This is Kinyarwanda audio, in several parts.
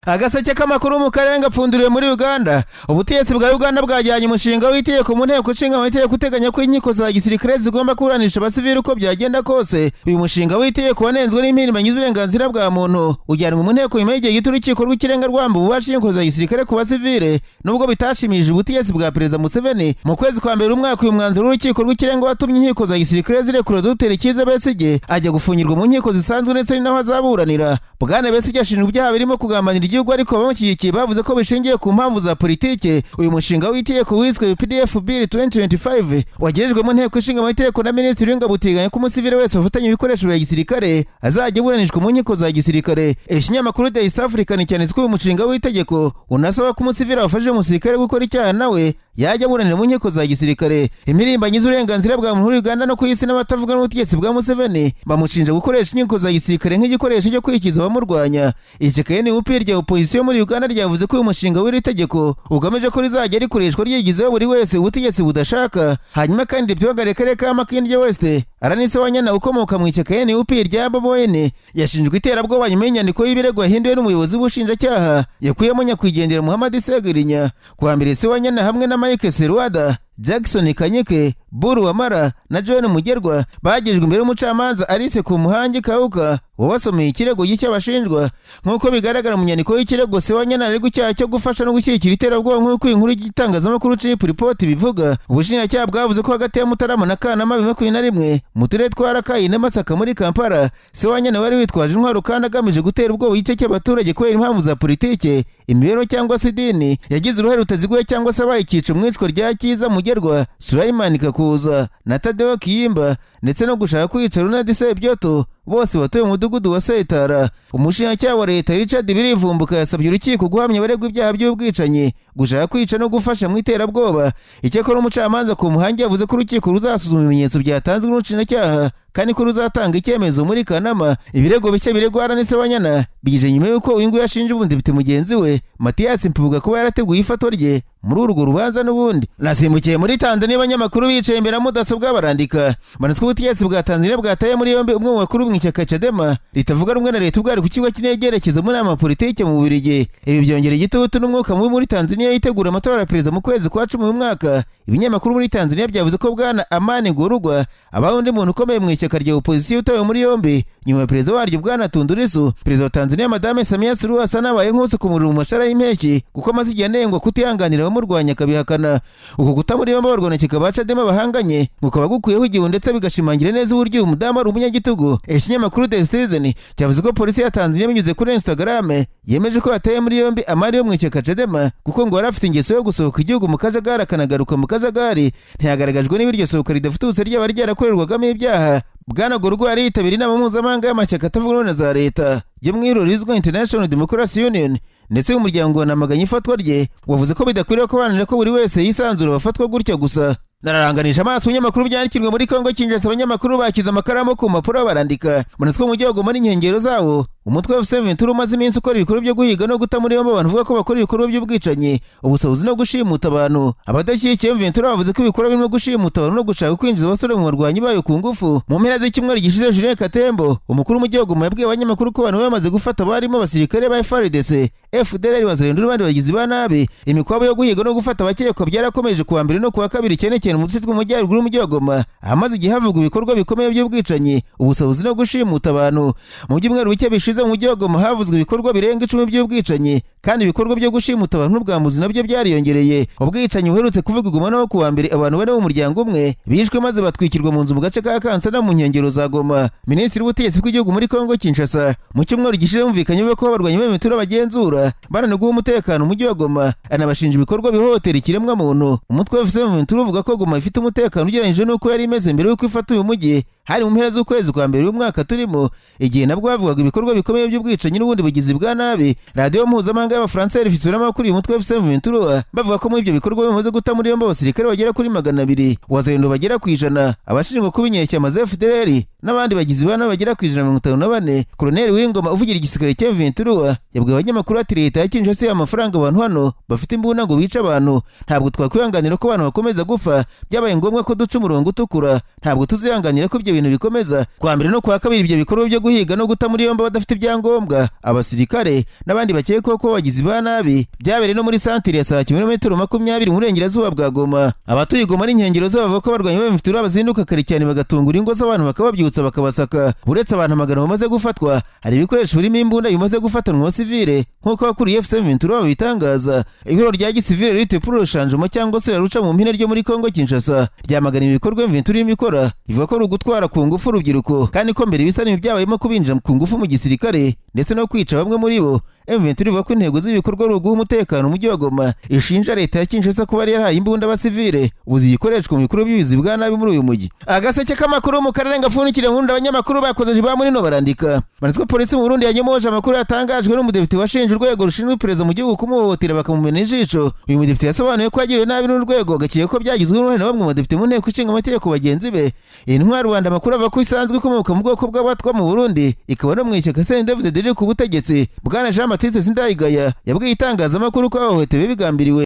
Agaseke k'amakuru mu Karere ngapfunduriwe muri Uganda. Ubutegetsi bwa Uganda bwajyanye umushinga w'itegeko mu nteko ishinga amategeko uteganya ko inkiko za gisirikare zigomba kuburanisha abasivili uko byagenda kose. Uyu mushinga w'itegeko wanenzwe n'impirimbanyi z'uburenganzira bwa muntu ujyanwe mu nteko nyuma y'igihe gito urukiko rw'ikirenga rwamba ububasha inkiko za gisirikare ku basivili nubwo bitashimishije ubutegetsi bwa Perezida Museveni. Mu kwezi kwa mbere umwaka uyu mwanzuro w'urukiko rw'ikirenga watumye inkiko za gisirikare zirekura Dr. Kiza Besigye ajya gufungirwa mu nkiko zisanzwe ndetse ni naho azaburanira. Bwana Besigye ashinjwa ibyaha birimo kugambanira igihugu ariko abamushyigikiye bavuze ko bishingiye ku mpamvu za politike. Uyu mushinga w'itegeko wiswe PDF Bill 2025 wagejejwe mu nteko ishinga amategeko na Minisitiri w'Ingabo uteganya ko umusivili wese ufatanya ibikoresho bya gisirikare azajya aburanishwa mu nkiko za gisirikare. Ikinyamakuru The East African cyanditse ko uyu mushinga w'itegeko unasaba ko umusivili wafashije umusirikare gukora icyaha nawe yajya aburanira mu nkiko za gisirikare. Impirimbanyi z'uburenganzira bwa muntu muri Uganda no ku isi n'abatavuga n'ubutegetsi bwa Museveni bamushinja gukoresha inkiko za gisirikare nk'igikoresho cyo kwikiza abamurwanya. Ishyaka NUP rya opposition muri Uganda ryavuze ko uyu mushinga w'iri tegeko ugamije ko rizajya rikoreshwa ryigizeho buri wese ubutegetsi budashaka. Hanyuma kandi Depite Karere ka Makindye West Aranise Wanyana ukomoka mu ishyaka NUP rya Boboyene yashinjwe iterabwoba nyuma y'inyandiko y'ibirego yahinduwe n'umuyobozi w'ubushinjacyaha yakuyemo nyakwigendera Muhammad Segirinya. Kwa mbere se Wanyana hamwe na Mike Serwada, Jackson Kanyeke, Buru Wamara na John Mugerwa bagejwe imbere y'umucamanza Alice ku muhangi Kauka wabasomeye ikirego cy'abashinjwa. Nk'uko bigaragara mu nyandiko y'ikirego se Wanyana ari gucyaha cyo gufasha no gushyigikira iterabwoba nk'uko inkuru y'igitangazamakuru Chip Report bivuga. Ubushinjacyaha bwavuze ko hagati ya Mutarama na Kanama 2021 mu turere twa Rakayi na Masaka muri Kampala se Wanyana wari witwaje intwaro kandi agamije gutera ubwoba igice cy'abaturage kubera impamvu za politike, imibereho cyangwa se idini. Yagize uruhare rutaziguye cyangwa se abaye icyiciro mu icwa rya Kiza Mugerwa, Sulaiman Kakuza na Tadeo Kiyimba ndetse no gushaka kwica Ronald Sebyoto bose batuye mu mudugudu wa Setara. Umushinjacyaha wa leta Richard Birivumbuka yasabye urukiko guhamya abaregwa ibyaha by'ubwicanyi, gushaka kwica no gufasha mu iterabwoba. Icyakora umucamanza ku muhangi yavuze ko urukiko ruzasuzuma ibimenyetso byatanzwe n'umushinjacyaha kandi ko ruzatanga icyemezo muri Kanama. Ibirego bishya biregwa Aranise Wanyana bije nyuma y'uko uyu nguyu yashinje ubundi bite mugenzi we Mathias Mpubuga kuba yarateguye ifatwa rye muri urwo rubanza n'ubundi. Nasimbukiye muri Tanzania abanyamakuru bicaye imbere ya mudasobwa barandika. Banitswe ubutegetsi bwa Tanzania bwataye muri yombi umwe mu bakuru bw'ishyaka Chadema ritavuga rumwe na leta ubwari ku kigo kinegerekeza mu nama politike mu Bubiligi. Ibi byongera igitutu n'umwuka mubi muri Tanzania yitegura amatora ya perezida mu kwezi kwa 10 mwaka. Ibinyamakuru muri Tanzania byavuze ko bwana Amani Gorugwa abawundi muntu ukomeye mu ishyaka rya opposition utawe muri yombi nyuma ya perezida waryo bwana Tundu Lissu. Perezida wa Tanzania Madame Samia Suluhu Hassan abaye nk'use ku muriro mu mashara y'impeshyi kuko amaze igihe anengwa kutihanganira abamurwanya akabihakana. Uko gutamuri yombi abarwana kikaba Chadema bahanganye mukaba gukuyeho igihu ndetse bigashimangira neza uburyo uyu mudamu ari umunyagitugu. Ikinyamakuru The Citizen cyavuze ko polisi ya Tanzania binyuze kuri Instagram yemeje ko yataye muri yombi Amani yo mu ishyaka Chadema kuko ngo yari afite ingeso yo gusohoka igihugu mu kajagari akanagaruka mu kajagari. Ntiyagaragajwe n'ibiryo sohoka ridafututse ry'abari ryarakorerwagamo ibyaha. Bwana Gorugwa yari yitabiriye inama mpuzamahanga y'amashyaka atavuga na za leta yo mu ihurizwa International Democracy Union ndetse umuryango wanamaganye ifatwa rye wavuze ko bidakwiriye ko bananira ko buri wese yisanzura bafatwa gutya gusa. Nararanganisha amaso ibinyamakuru byandikirwa muri Kongo Kinshasa abanyamakuru bakiza amakaramu ku mpapuro barandika. Banitswe mu gihugu muri inkengero zawo umutwe wa M23 umaze iminsi ukora ibikorwa byo guhiga no guta muri yombi abantu vuga ko bakora ibikorwa by'ubwicanyi, ubusabuzi no gushimuta abantu. Abadashyigikiye M23 bavuze ko ibikorwa birimo gushimuta abantu no gushaka kwinjiza abasore mu barwanyi bayo ku ngufu. Mu mpera z'icyumweru gishize Julien Katembo umukuru mu gihugu yabwiye abanyamakuru ko abantu bamaze gufata barimo abasirikare ba FARDC, FDLR wazarendo n'abandi bagizi ba nabi. Imikwabo yo guhiga no gufata abakekwa byarakomeje kuwa mbere no kuwa kabiri cyane mu duce tw'umujyaruguru mu Goma amaze igihe havugwa ibikorwa bikomeye by'ubwicanyi, ubusabuzi no gushimuta abantu. Mu byumweru bike bishize mu Goma havuzwe ibikorwa birenga 10 by'ubwicanyi kandi ibikorwa byo gushimuta abantu bwambuzi nabyo byariyongereye. Ubwicanyi buherutse kuvuga Goma no kuwa mbere abantu bane mu muryango umwe bishwe maze batwikirwa mu nzu mu gace ka Kansana mu nkengero za Goma. Minisitiri w'ubutegetsi bw'igihugu muri Kongo Kinshasa mu cyumweru gishize yumvikanye ko abarwanyi b'M23 bagenzura bananirwa umutekano mu mujyi wa Goma anabashinja ibikorwa bihohotera ikiremwa muntu. Umutwe wa M23 uvuga ko Goma ifite umutekano ugereranyije n'uko yari imeze mbere y'uko ifata uyu mujyi hari mu mpera z'ukwezi kwa mbere y'umwaka turimo, igihe nabwo havugaga ibikorwa bikomeye by'ubwicanyi n'ubundi bugizi bwa nabi. Radio mpuzamahanga y'Abafaransa ifite amakuru y'umutwe wa M23 bavuga ko muri ibyo bikorwa bimaze guta muri yombi abasirikare bagera kuri 200, wazarendo bagera ku 100, abashinjwa kuba inyeshyamba za FDLR n'abandi bagizi ba nabi bagera ku 154. Colonel Wingoma uvugira igisirikare cya M23 yabwiye abanyamakuru ati leta ya Kinshasa amafaranga abantu hano bafite imbunda ngo bica abantu. Ntabwo twakwihanganira ko abantu bakomeza gupfa, byabaye ngombwa ko duca umurongo utukura. Ntabwo tuzihanganira ko ibyo ibintu bikomeza kwa mbere no kwa kabiri ibyo bikorwa byo guhiga no guta muri yombi badafite ibyangombwa abasirikare n'abandi bakekwaho ko bagizi ba nabi byabereye no muri santire ya saa kilometero 20 mu burengerazuba bwa Goma. Abatuye Goma n'inkengero zabo bavuga ko barwanya M23 bazinduka kare cyane bagatungura ingo z'abantu bakababyutsa bakabasaka. Uretse abantu magana bamaze gufatwa hari ibikoresho birimo imbunda bimaze gufatanwa civile nk'uko bakuriye M23 bitangaza. Ihuriro rya gisivile rite pour le changement cyangwa se ruca mu mpine ryo muri Kongo Kinshasa ryamagana ibikorwa M23 imikora ivuga ko rugutwara ku ngufu urubyiruko kandi ko mbere bisa n'ibyabayemo kubinjira ku ngufu mu gisirikare ndetse no kwica bamwe muri bo. M23 ivuga ko intego z'ibikorwa ruguha umutekano mu mujyi wa Goma ishinja leta ya Kinshasa kuba yari yarahaye imbunda abasivile ubu zikoreshwa mu bikorwa by'ibizi bwa nabi muri uyu mujyi. Agaseke k'amakuru mu karere ngapfunikire nkunda abanyamakuru bakoze ba muri no barandika banitwa polisi mu Burundi yanyomoje amakuru yatangajwe n'umudepite washinje urwego rushinzwe iperereza mu gihugu kumuhohotera bakamumena ijisho. Uyu mudepite yasobanuye ko yagiriwe nabi n'urwego gakiye ko byagizwe n'uruhare na bamwe mu badepite mu nteko ishinga amategeko bagenzi be. Intwari Rwanda amakuru ava ko isanzwe ikomoka mu bwoko bw'abatwa mu Burundi ikaba no mu ishyaka CNDD riri ku butegetsi. Bwana Jean Baptiste Sindayigaya yabwiye itangazamakuru ko ahohotewe bigambiriwe.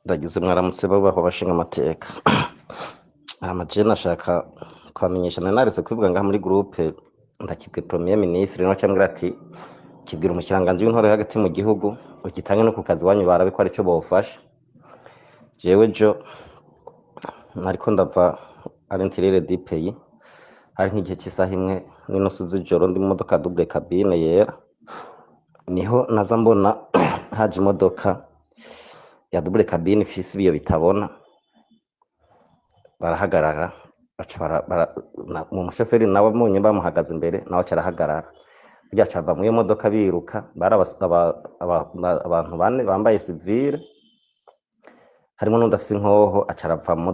Ndagize mwaramutse babaho bashinga amateka. Amajena ashaka kwamenyesha naretse kwivuga ngaha muri groupe ndakibwe premier ministre no cyambwira ati kibwira umushiranganje w'intore hagati mu gihugu ugitange no ku kazi wanyu barabe ko ari cyo bofasha. Jewe jo nariko ndava à l'intérieur du pays hari nk'igihe cy'isaha imwe n'inusu z'ijoro ndi mu modoka double cabine yera niho naza mbona haje imodoka ya double cabine ifise ibiyo bitabona barahagarara mu mushoferi nawe munye bamuhagaze imbere nawe cyarahagarara burya cyava mu iyo modoka biruka bari abantu bane bambaye civile harimo n'undi afise inkoho acarava mu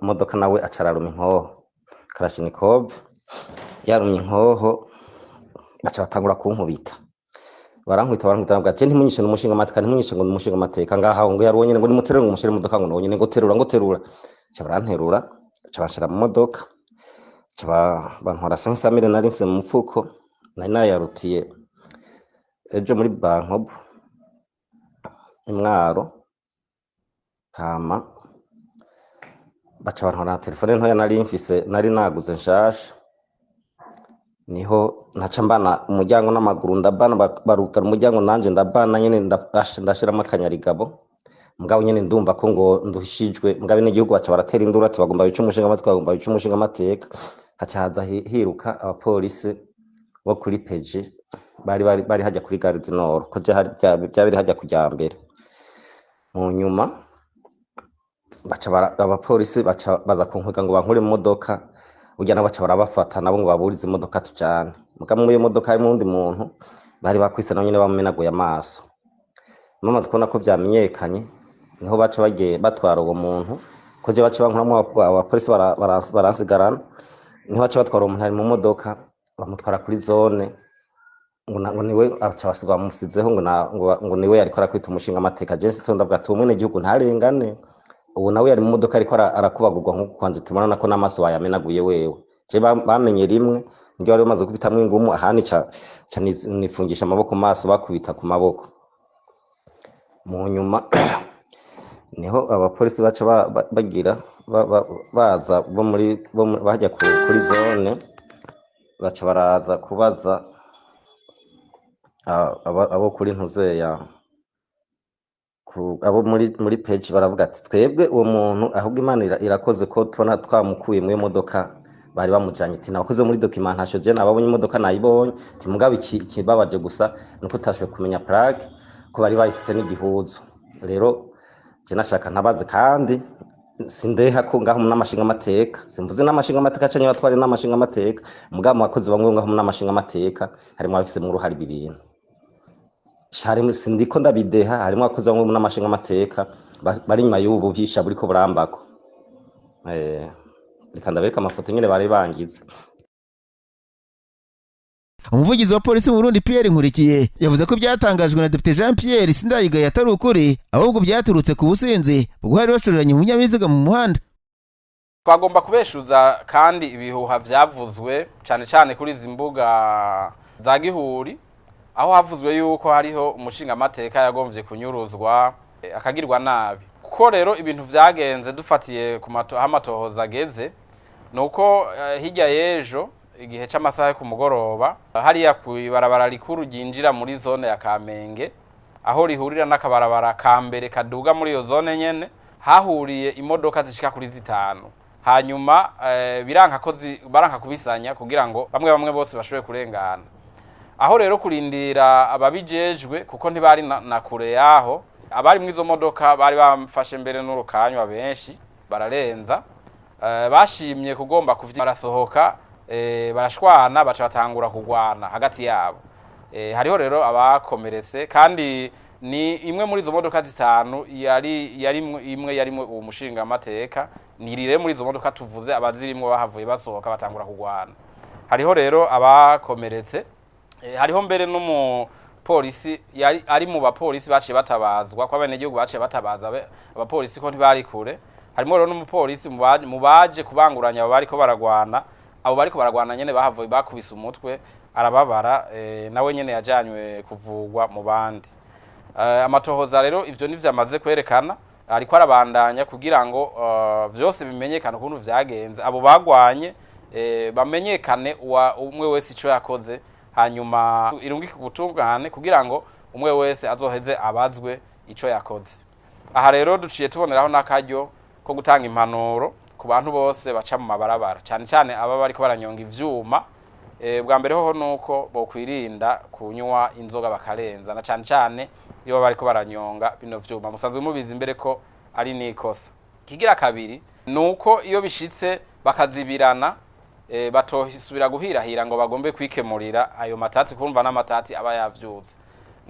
modoka nawe acararuma inkoho Kalashnikov yarumye inkoho baca batangura kunkubita barankubita bwa cyo ntimunyishe n'umushinga amateka ntimunyishe ngo n'umushinga amateka ngaha ngo yari wonyene ngo nimuterere ngo mushire mu modoka ngo wonyene ngo terura cyo baranterura cyo bashira mu modoka cyo bantwara 500 nari mfise mu mufuko nari nayarutiye ejo muri bankobo imwaro hama baca bantwara telefone ntoya nari mfise nari naguze nshasha niho naca mbana umuryango n'amaguru ndabana barukara umuryango nanje ndabana nyene ndashiramo akanyarigabo mugabo nyene ndumva ko ngo nduhishijwe mugabo n'igihugu baca baratera induru ati bagomba bica umushinga amateka haca haza hiruka abapolisi bo kuri peji bari hajya kuri gare du Nord ko byabiri hajya kujya mbere mu nyuma baca abapolisi baza kunkwega ngo bankure mu modoka ujya nabo baca barabafata nabo ngo baburize imodoka tujane mugabo mu modoka harimo undi muntu bari bakwise nawe nyene bamumenaguye amaso mamaze kubona ko byamenyekanye niho baca bagiye batwara uwo muntu ko je baca bankuramo abapolisi baransigarana niho baca batwara uwo muntu ari mu modoka bamutwara kuri zone ngo niwe aca basigwa musizeho ngo niwe yariko arakwita umushinga amateka je sitso ndavuga ati umwe n'igihugu ntarengane ubu nawe yari mu modoka ariko arakubagurwa nko kwanje tubona nako n'amaso wayamenaguye wewe je bamenye rimwe ngiye bari bamaze kubitamwe ingumu ahani ca nifungisha amaboko maso bakubita ku maboko mu nyuma niho abapolisi baca bagira baza bajya kuri zone baca baraza kubaza abo kuri ntuzeya abo muri page baravuga ati twebwe uwo muntu ahubwo Imana irakoze ko tubona twamukuye mu modoka bari bamujanye ati nabakoze muri documentation je nababonye imodoka nayibonye ati mugabo ikibabaje gusa nuko utashoboye kumenya plaque ko bari bayifise n'igihuzo rero je nashaka ntabaze kandi sindeha ko ngaho mu namashinga amateka simvuze namashinga amateka canye batware namashinga amateka mugabo abakozi bamwe ngaho mu namashinga amateka harimo abafise mu ruhari bibintu Shari sindiko ndabideha harimo abakozi bamwe mu namashinga amateka bari nyuma y'ubu bubisha buriko burambako reka ndabereka amafoto nyene bari bangize. Umuvugizi wa polisi mu Burundi Pierre Nkurikiye yavuze ko byatangajwe na Depite Jean Pierre Sindayigaya atari ukuri ahubwo byaturutse ku businzi bwo hari bashoreranye mu nyabiziga mu muhanda. Twagomba kubeshuza kandi ibihuha vyavuzwe cyane kuri izi mbuga za Gihuri aho havuzwe yuko hariho umushinga amateka yagomvye kunyuruzwa akagirwa nabi. Kuko rero ibintu vyagenze dufatiye ku amatohoza ageze nuko hirya y'ejo igihe c'amasaha yo ku mugoroba hariya kw'ibarabara rikuru ryinjira muri zone ya Kamenge aho rihurira n'akabarabara ka mbere kaduga muri iyo zone nyene hahuriye imodoka zishika kuri 5 hanyuma baranka kubisanya kugira ngo bamwe bose bashobore kurengana aho rero kurindira ababijejwe kuko ntibari na kure yaho abari mu izo modoka bari bamfashe mbere n'urukanywa benshi bararenza bashimye kugomba kuvya barasohoka barashwana baca batangura kugwana hagati yabo hariho rero abakomeretse kandi ni imwe muri izo modoka 5 imwe yarimwe uwo mushinga amateka nirire muri izo modoka tuvuze abazirimwe bahavuye basohoka batangura kugwana hariho rero abakomeretse hariho mbere n'umupolisi ari mu bapolisi baciye batabazwa kwa bene igihugu baciye batabaza abapolisi ko ntibari kure harimo rero n'umupolisi mu baje kubanguranya abo bariko baragwana nyene bahavuye bakubise umutwe arababara nawe nyene yajanywe kuvugwa mu bandi amatohoza rero ivyo nivyo amaze kwerekana ariko arabandanya kugira ngo vyose bimenyekane ukuntu vyagenze abo bagwanye bamenyekane umwe wese ico yakoze hanyuma irungike gutungane kugira ngo umwe wese azoheze abazwe ico yakoze aha rero duciye tuboneraho n'akaryo ko gutanga impanuro ku bantu bose baca mu mabarabara cyane aba bariko baranyonga ivyuma bwa mbere hoho nuko bokwirinda kunywa inzoga bakarenza na cyane iyo bariko baranyonga bino vyuma musanzwe mubizi imbere ko ari nikosa kigira kabiri nuko iyo bishitse bakazibirana batohisubira guhirahira ngo bagombe kwikemurira ayo matati kumva n'amatati aba yavyutse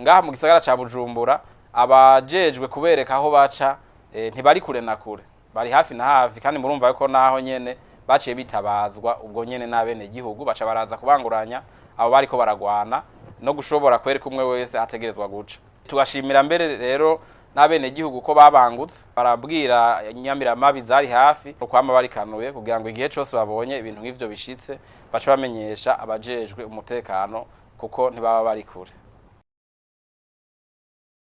ngaha mu gisagara ca Bujumbura abajejwe kubereka aho baca ntibari kure na kure bari hafi na hafi kandi murumva ko naho nyene baciye bitabazwa ubwo nyene n'abene igihugu baca baraza kubanguranya abo bariko baragwana no gushobora kwereka umwe wese ategerezwa guca tugashimira mbere rero n'abene igihugu ko babangutse barabwira nyamiramabi zari hafi ukwama barikanuye kugira ngo igihe cyose babonye ibintu nk'ivyo bishitse baca bamenyesha abajejwe umutekano kuko ntibaba bari kure.